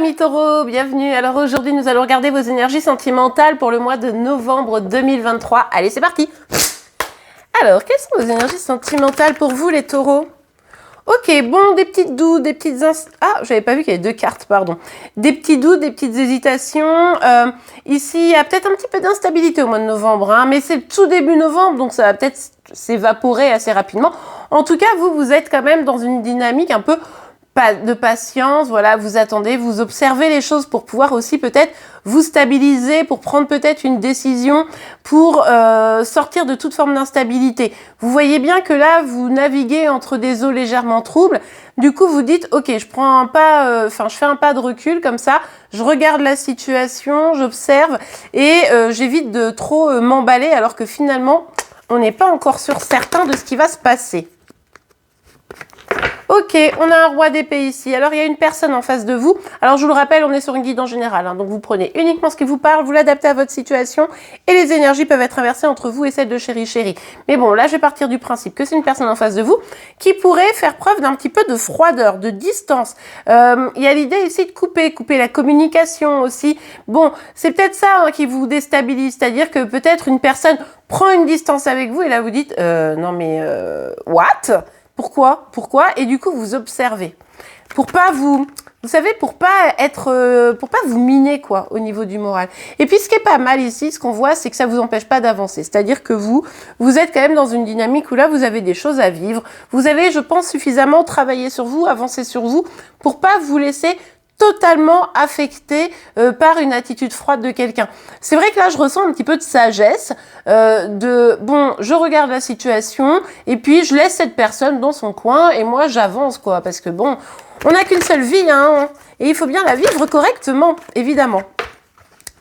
amis taureaux, bienvenue. Alors aujourd'hui, nous allons regarder vos énergies sentimentales pour le mois de novembre 2023. Allez, c'est parti. Alors, quelles sont vos énergies sentimentales pour vous, les taureaux? Ok, bon, des petites doutes, des petites... Ah, j'avais pas vu qu'il y avait deux cartes, pardon. Des petits doutes, des petites hésitations. Ici, il y a peut-être un petit peu d'instabilité au mois de novembre, hein, mais c'est le tout début novembre, donc ça va peut-être s'évaporer assez rapidement. En tout cas, vous êtes quand même dans une dynamique un peu de patience, voilà, vous attendez, vous observez les choses pour pouvoir aussi peut-être vous stabiliser, pour prendre peut-être une décision, pour sortir de toute forme d'instabilité. Vous voyez bien que là, vous naviguez entre des eaux légèrement troubles. Du coup, vous dites, ok, je prends un pas, je fais un pas de recul comme ça, je regarde la situation, j'observe et j'évite de trop m'emballer alors que finalement, on n'est pas encore sûr certain de ce qui va se passer. Ok, on a un roi d'épée ici. Alors, il y a une personne en face de vous. Alors, je vous le rappelle, on est sur une guide en général. Hein, donc, vous prenez uniquement ce qui vous parle, vous l'adaptez à votre situation et les énergies peuvent être inversées entre vous et celle de chéri. Mais bon, là, je vais partir du principe que c'est une personne en face de vous qui pourrait faire preuve d'un petit peu de froideur, de distance. Il y a l'idée ici de couper la communication aussi. Bon, c'est peut-être ça hein, qui vous déstabilise. C'est-à-dire que peut-être une personne prend une distance avec vous et là, vous dites, non mais, what ? Pourquoi? Et du coup, vous observez. Pour pas vous savez, pour pas vous miner, quoi, au niveau du moral. Et puis, ce qui est pas mal ici, ce qu'on voit, c'est que ça vous empêche pas d'avancer. C'est-à-dire que vous êtes quand même dans une dynamique où là, vous avez des choses à vivre. Vous avez, je pense, suffisamment travaillé sur vous, avancé sur vous, pour pas vous laisser totalement affecté par une attitude froide de quelqu'un. C'est vrai que là, je ressens un petit peu de sagesse, bon, je regarde la situation et puis je laisse cette personne dans son coin et moi, j'avance, quoi, parce que bon, on n'a qu'une seule vie, hein, et il faut bien la vivre correctement, évidemment.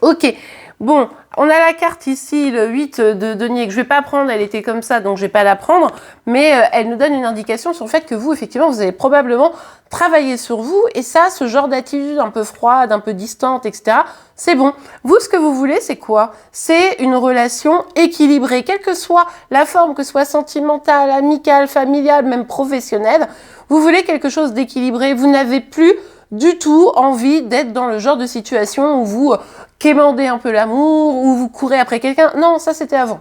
Ok, bon, on a la carte ici, le 8 de denier, que je vais pas prendre, elle était comme ça, donc je vais pas la prendre, mais elle nous donne une indication sur le fait que vous, effectivement, vous allez probablement travailler sur vous, et ça, ce genre d'attitude un peu froide, un peu distante, etc., c'est bon. Vous, ce que vous voulez, c'est quoi? C'est une relation équilibrée, quelle que soit la forme, que ce soit sentimentale, amicale, familiale, même professionnelle, vous voulez quelque chose d'équilibré, vous n'avez plus du tout envie d'être dans le genre de situation où vous quémandez un peu l'amour, où vous courez après quelqu'un. Non, ça c'était avant.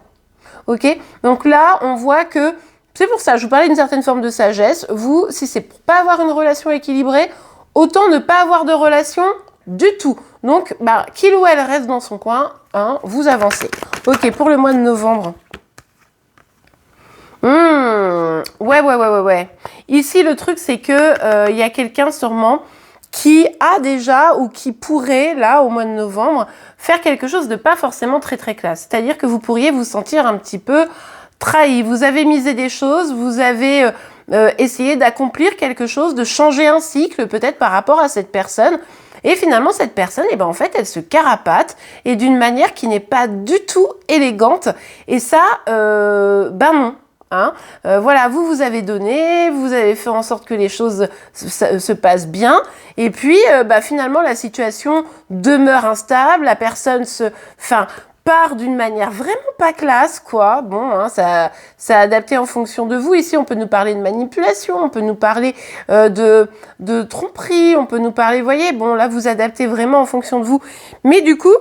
Ok? Donc là, on voit que, c'est pour ça, je vous parlais d'une certaine forme de sagesse. Vous, si c'est pour pas avoir une relation équilibrée, autant ne pas avoir de relation du tout. Donc, qu'il ou elle reste dans son coin, hein, vous avancez. Ok, pour le mois de novembre. Ouais. Ici, le truc, c'est que y a quelqu'un sûrement qui a déjà ou qui pourrait, là, au mois de novembre, faire quelque chose de pas forcément très classe. C'est-à-dire que vous pourriez vous sentir un petit peu trahi. Vous avez misé des choses, vous avez essayé d'accomplir quelque chose, de changer un cycle peut-être par rapport à cette personne. Et finalement, cette personne, en fait, elle se carapate et d'une manière qui n'est pas du tout élégante. Et ça, non. Hein, voilà, vous avez donné, vous avez fait en sorte que les choses se passent bien, et puis finalement la situation demeure instable, la personne part d'une manière vraiment pas classe, quoi. Bon, hein, ça a adapté en fonction de vous. Ici, on peut nous parler de manipulation, on peut nous parler de tromperie, on peut nous parler, vous voyez, bon, là, vous adaptez vraiment en fonction de vous. Mais du coup,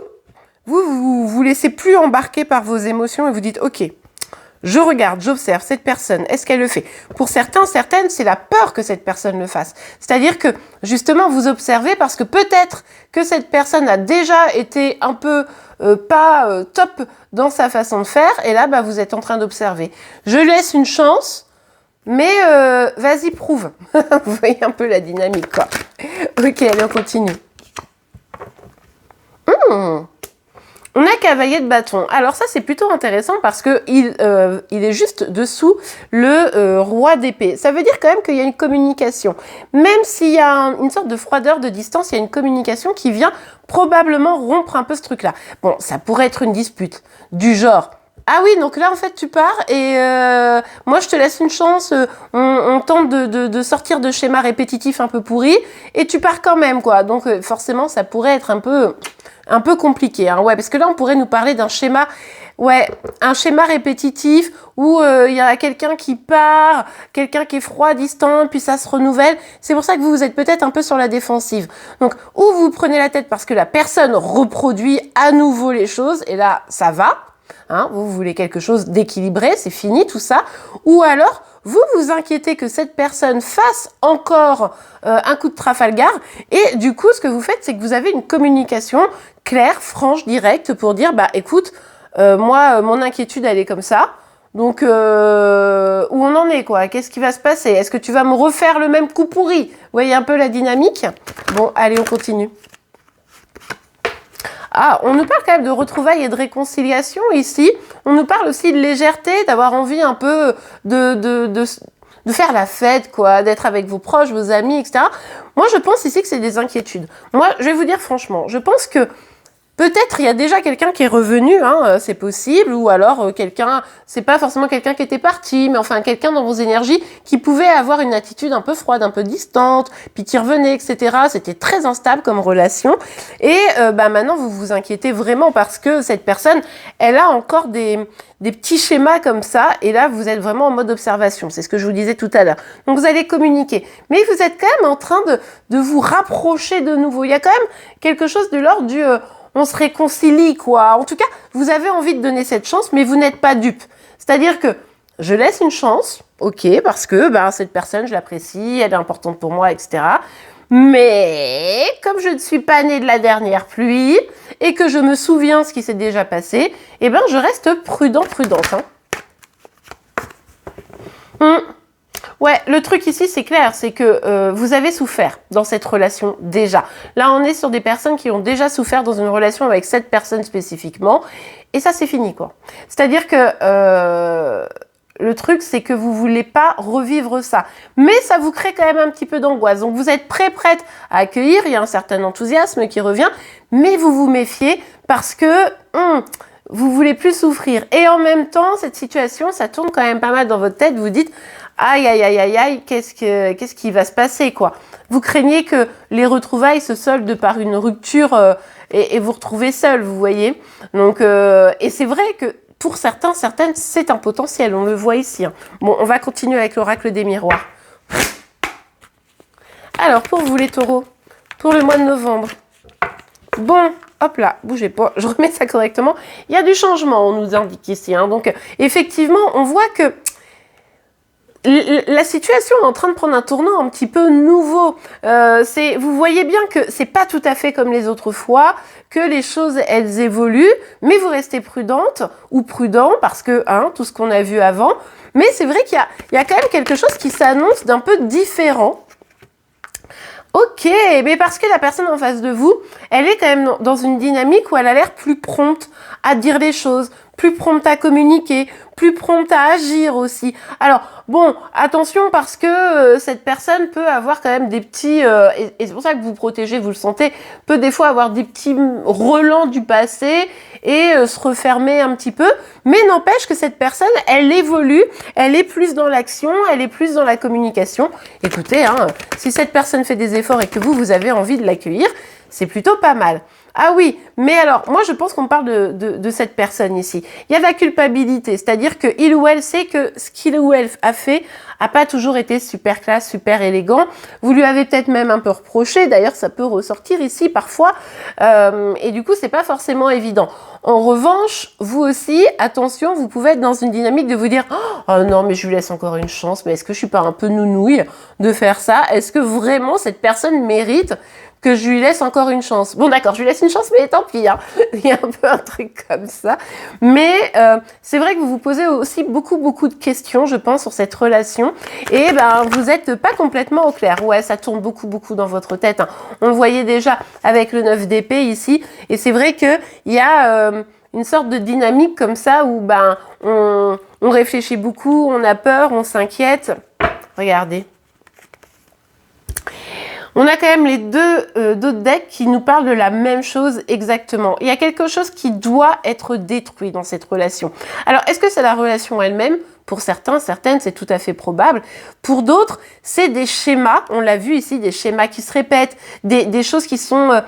vous laissez plus embarquer par vos émotions et vous dites, ok, je regarde, j'observe cette personne, est-ce qu'elle le fait? Pour certains, certaines, c'est la peur que cette personne le fasse. C'est-à-dire que, justement, vous observez parce que peut-être que cette personne a déjà été un peu pas top dans sa façon de faire, et là, vous êtes en train d'observer. Je laisse une chance, mais vas-y, prouve. Vous voyez un peu la dynamique, quoi. Ok, allez, on continue. On a cavalier de bâton. Alors ça, c'est plutôt intéressant parce que il est juste dessous le roi d'épée. Ça veut dire quand même qu'il y a une communication. Même s'il y a une sorte de froideur, de distance, il y a une communication qui vient probablement rompre un peu ce truc-là. Bon, ça pourrait être une dispute du genre... Ah oui, donc là, en fait, tu pars et moi, je te laisse une chance. On tente de sortir de schémas répétitifs un peu pourris et tu pars quand même, quoi. Donc, forcément, ça pourrait être un peu compliqué. Hein. Ouais, parce que là, on pourrait nous parler d'un schéma Ouais, un schéma répétitif où il y a quelqu'un qui part, quelqu'un qui est froid, distant, puis ça se renouvelle. C'est pour ça que vous êtes peut-être un peu sur la défensive. Donc, ou vous prenez la tête parce que la personne reproduit à nouveau les choses, et là, ça va. Hein, vous voulez quelque chose d'équilibré, c'est fini tout ça. Ou alors, vous vous inquiétez que cette personne fasse encore un coup de Trafalgar. Et du coup, ce que vous faites, c'est que vous avez une communication claire, franche, directe pour dire, bah écoute, moi, mon inquiétude, elle est comme ça. Donc, où on en est, quoi? Qu'est-ce qui va se passer? Est-ce que tu vas me refaire le même coup pourri? Vous voyez un peu la dynamique? Bon, allez, on continue. Ah, on nous parle quand même de retrouvailles et de réconciliation ici. On nous parle aussi de légèreté, d'avoir envie un peu de faire la fête, quoi, d'être avec vos proches, vos amis, etc. Moi, je pense ici que c'est des inquiétudes. Moi, je vais vous dire franchement, je pense que peut-être il y a déjà quelqu'un qui est revenu, hein, c'est possible, ou alors quelqu'un, c'est pas forcément quelqu'un qui était parti, mais enfin quelqu'un dans vos énergies qui pouvait avoir une attitude un peu froide, un peu distante, puis qui revenait, etc. C'était très instable comme relation. Et maintenant vous vous inquiétez vraiment parce que cette personne, elle a encore des petits schémas comme ça, et là vous êtes vraiment en mode observation, c'est ce que je vous disais tout à l'heure. Donc vous allez communiquer, mais vous êtes quand même en train de vous rapprocher de nouveau. Il y a quand même quelque chose de l'ordre du on se réconcilie, quoi. En tout cas, vous avez envie de donner cette chance, mais vous n'êtes pas dupe. C'est-à-dire que je laisse une chance, ok, parce que cette personne, je l'apprécie, elle est importante pour moi, etc. Mais comme je ne suis pas née de la dernière pluie et que je me souviens ce qui s'est déjà passé, eh ben je reste prudente. Ouais, le truc ici, c'est clair, c'est que vous avez souffert dans cette relation déjà. Là, on est sur des personnes qui ont déjà souffert dans une relation avec cette personne spécifiquement, et ça, c'est fini, quoi. C'est-à-dire que le truc, c'est que vous voulez pas revivre ça. Mais ça vous crée quand même un petit peu d'angoisse. Donc, vous êtes prête à accueillir, il y a un certain enthousiasme qui revient, mais vous vous méfiez parce que vous voulez plus souffrir. Et en même temps, cette situation, ça tourne quand même pas mal dans votre tête. Vous dites, aïe, qu'est-ce qui va se passer, quoi. Vous craignez que les retrouvailles se soldent par une rupture et vous retrouvez seul, vous voyez. Donc, et c'est vrai que pour certaines, c'est un potentiel, on le voit ici. Hein. Bon, on va continuer avec l'oracle des miroirs. Alors, pour vous les taureaux, pour le mois de novembre. Bon, hop là, bougez pas, je remets ça correctement. Il y a du changement, on nous indique ici. Hein. Donc, effectivement, on voit que la situation est en train de prendre un tournant un petit peu nouveau. Vous voyez bien que c'est pas tout à fait comme les autres fois, que les choses, elles évoluent, mais vous restez prudente ou prudent parce que, tout ce qu'on a vu avant. Mais c'est vrai qu'il y a quand même quelque chose qui s'annonce d'un peu différent. Ok, mais parce que la personne en face de vous, elle est quand même dans une dynamique où elle a l'air plus prompte à dire les choses, plus prompte à communiquer, plus prompte à agir aussi. Alors, bon, attention parce que cette personne peut avoir quand même des petits... et c'est pour ça que vous protégez, vous le sentez, peut des fois avoir des petits relents du passé et se refermer un petit peu. Mais n'empêche que cette personne, elle évolue, elle est plus dans l'action, elle est plus dans la communication. Écoutez, si cette personne fait des efforts et que vous avez envie de l'accueillir, c'est plutôt pas mal. Ah oui, mais alors, moi je pense qu'on parle de cette personne ici. Il y a de la culpabilité, c'est-à-dire que il ou elle sait que ce qu'il ou elle a fait a pas toujours été super classe, super élégant. Vous lui avez peut-être même un peu reproché, d'ailleurs ça peut ressortir ici parfois, et du coup c'est pas forcément évident. En revanche, vous aussi, attention, vous pouvez être dans une dynamique de vous dire « Oh non, mais je lui laisse encore une chance, mais est-ce que je suis pas un peu nounouille de faire ça? Est-ce que vraiment cette personne mérite que je lui laisse encore une chance. » Bon d'accord, je lui laisse une chance, mais tant pis. Hein. Il y a un peu un truc comme ça. Mais c'est vrai que vous vous posez aussi beaucoup de questions, je pense, sur cette relation. Et vous n'êtes pas complètement au clair. Ouais, ça tourne beaucoup dans votre tête. Hein. On le voyait déjà avec le 9 d'épée ici. Et c'est vrai qu'il y a une sorte de dynamique comme ça où on réfléchit beaucoup, on a peur, on s'inquiète. Regardez. On a quand même les d'autres decks qui nous parlent de la même chose exactement. Il y a quelque chose qui doit être détruit dans cette relation. Alors, est-ce que c'est la relation elle-même? Pour certaines, c'est tout à fait probable. Pour d'autres, c'est des schémas, on l'a vu ici, des schémas qui se répètent, des choses qui sont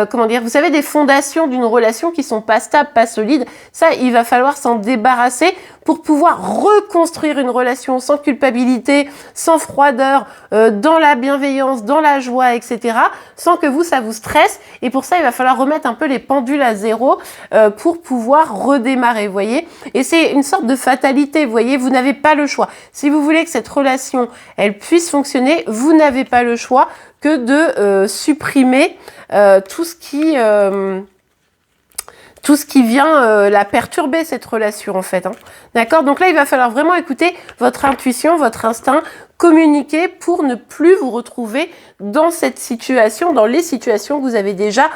comment dire, vous savez, des fondations d'une relation qui sont pas stables, pas solides. Ça, il va falloir s'en débarrasser pour pouvoir reconstruire une relation sans culpabilité, sans froideur, dans la bienveillance, dans la joie, etc. Sans que vous, ça vous stresse. Et pour ça, il va falloir remettre un peu les pendules à zéro pour pouvoir redémarrer, vous voyez. Et c'est une sorte de fatalité, vous voyez, vous n'avez pas le choix. Si vous voulez que cette relation, elle puisse fonctionner, vous n'avez pas le choix que de supprimer tout ce qui vient la perturber, cette relation, en fait. Hein. D'accord? Donc là, il va falloir vraiment écouter votre intuition, votre instinct, communiquer pour ne plus vous retrouver dans cette situation, dans les situations que vous avez déjà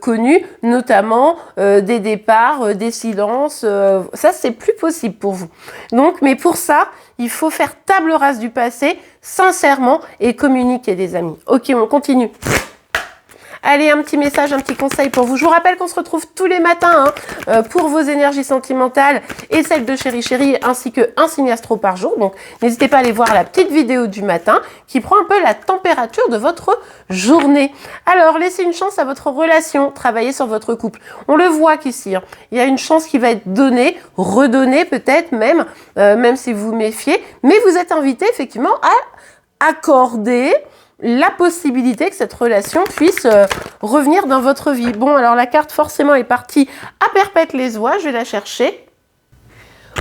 connues, notamment des départs, des silences. Ça, c'est plus possible pour vous. Donc, mais pour ça, il faut faire table rase du passé, sincèrement, et communiquer, des amis. Ok, on continue. Allez, un petit message, un petit conseil pour vous. Je vous rappelle qu'on se retrouve tous les matins pour vos énergies sentimentales et celles de Chéri Chéri, ainsi qu'un signe astro par jour. Donc, n'hésitez pas à aller voir la petite vidéo du matin qui prend un peu la température de votre journée. Alors, laissez une chance à votre relation, travaillez sur votre couple. On le voit qu'ici, hein, il y a une chance qui va être donnée, redonnée peut-être même, même si vous vous méfiez. Mais vous êtes invité effectivement à accorder la possibilité que cette relation puisse revenir dans votre vie. Bon, alors la carte forcément est partie à perpète les oies, je vais la chercher.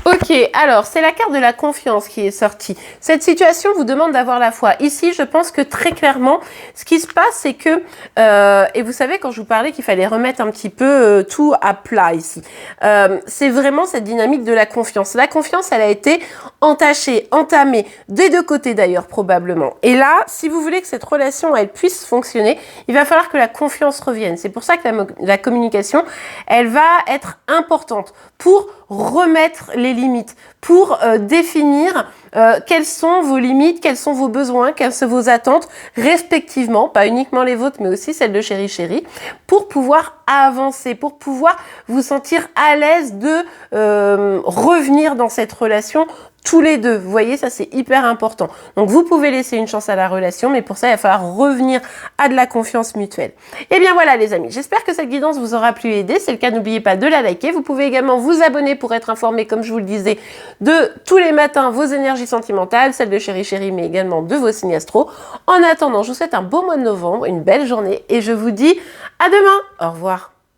Ok, alors c'est la carte de la confiance qui est sortie. Cette situation vous demande d'avoir la foi. Ici, je pense que très clairement, ce qui se passe, c'est que, et vous savez, quand je vous parlais qu'il fallait remettre un petit peu tout à plat ici, c'est vraiment cette dynamique de la confiance. La confiance, elle a été entachée, entamée, des deux côtés d'ailleurs, probablement. Et là, si vous voulez que cette relation, elle puisse fonctionner, il va falloir que la confiance revienne. C'est pour ça que la communication, elle va être importante pour remettre les limites, pour définir quelles sont vos limites, quels sont vos besoins, quelles sont vos attentes, respectivement, pas uniquement les vôtres, mais aussi celles de Chéri Chéri, pour pouvoir avancer, pour pouvoir vous sentir à l'aise de revenir dans cette relation tous les deux. Vous voyez, ça c'est hyper important. Donc vous pouvez laisser une chance à la relation, mais pour ça, il va falloir revenir à de la confiance mutuelle. Et bien voilà les amis, j'espère que cette guidance vous aura plu et aidé. Si c'est le cas, n'oubliez pas de la liker. Vous pouvez également vous abonner pour être informé, comme je vous le disais, de tous les matins vos énergies sentimentales, celles de Chéri Chéri, mais également de vos signes astro. En attendant, je vous souhaite un beau mois de novembre, une belle journée et je vous dis à demain. Au revoir.